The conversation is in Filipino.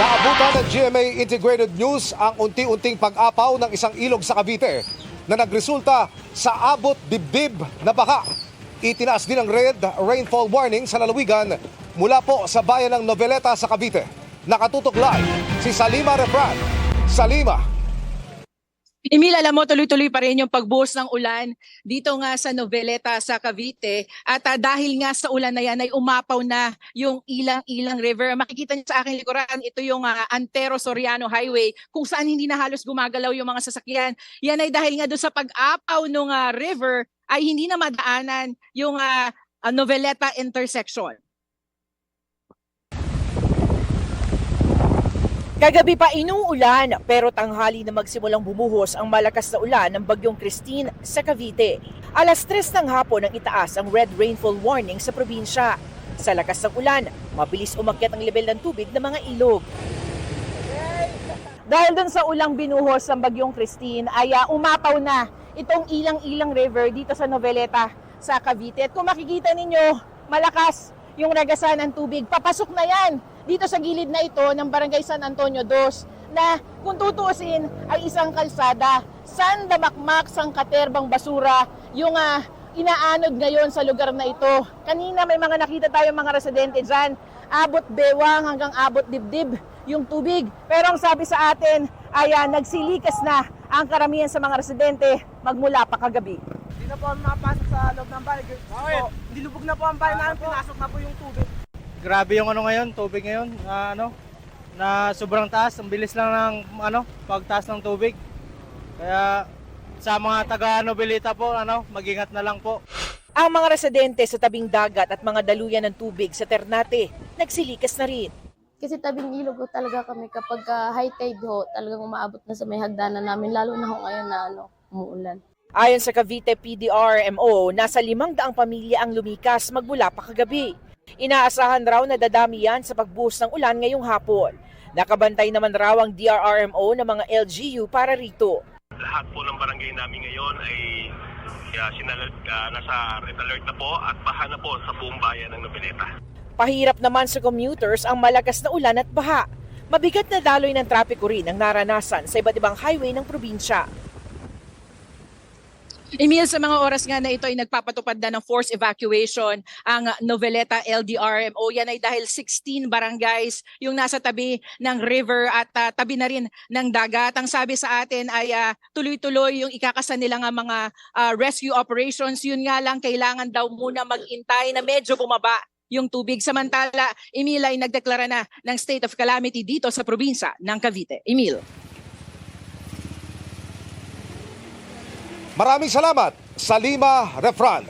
Naabutan ng GMA Integrated News ang unti-unting pag-apaw ng isang ilog sa Cavite na nagresulta sa abot dibdib na baha. Itinaas din ang red rainfall warning sa lalawigan mula po sa bayan ng Noveleta sa Cavite. Nakatutok live si Salima Refran. Salima. Emil, alam mo, tuloy-tuloy pa rin yung pagbuhos ng ulan dito nga sa Noveleta sa Cavite. At dahil nga sa ulan na yan ay umapaw na yung Ilang River. Makikita niyo sa aking likuran, ito yung Antero Soriano Highway kung saan hindi na halos gumagalaw yung mga sasakyan. Yan ay dahil nga doon sa pag-apaw ng river ay hindi na madaanan yung Noveleta intersection. Kagabi pa inuulan pero tanghali na magsimulang bumuhos ang malakas na ulan ng Bagyong Christine sa Cavite. Alas 3 ng hapon ang itaas ang red rainfall warning sa probinsya. Sa lakas ng ulan, mabilis umakyat ang level ng tubig ng mga ilog. Dahil dun sa ulang binuhos ng Bagyong Christine ay umapaw na itong Ilang River dito sa Noveleta sa Cavite. At kung makikita ninyo, malakas yung ragasan ng tubig. Papasok na yan dito sa gilid na ito ng Barangay San Antonio 2 na kung tutuusin ay isang kalsada. San damakmak, sang katerbang basura yung inaanod ngayon sa lugar na ito. Kanina may mga nakita tayong mga residente dyan. Abot bewang hanggang abot dibdib yung tubig. Pero ang sabi sa atin ay nagsilikas na ang karamihan sa mga residente magmula pa kagabi. Hindi na po mapasok sa loob ng bahay. So, nilubog na po ang bahay namin, pinasok na po yung tubig. Grabe yung tubig ngayon, na sobrang taas, ang bilis lang ng pagtaas ng tubig. Kaya sa mga taga Noveleta po, mag-ingat na lang po. Ang mga residente sa tabing dagat at mga daluyan ng tubig sa Ternate, nagsilikas na rin. Kasi tabing ilog ho talaga kami kapag high tide ho, talagang umaabot na sa may hagdanan namin, lalo na ho ngayon na umuulan. Ayon sa Cavite PDRMO, nasa 500 pamilya ang lumikas magmula pa kagabi. Inaasahan raw na dadami yan sa pagbuhos ng ulan ngayong hapon. Nakabantay naman raw ang DRRMO ng mga LGU para rito. Lahat po ng barangay namin ngayon ay nasa red alert na po at baha na po sa buong bayan ng Noveleta. Pahirap naman sa commuters ang malakas na ulan at baha. Mabigat na daloy ng trapiko rin ang naranasan sa iba't ibang highway ng probinsya. Emil, sa mga oras nga na ito ay nagpapatupad na ng forced evacuation ang Noveleta LDRMO. Yan ay dahil 16 barangays yung nasa tabi ng river at tabi na rin ng dagat. Ang sabi sa atin ay tuloy-tuloy yung ikakasan nila nga mga rescue operations. Yun nga lang, kailangan daw muna mag-intay na medyo bumaba yung tubig. Samantala, Emil ay nagdeklara na ng state of calamity dito sa probinsya ng Cavite. Emil. Maraming salamat, Salima Refran.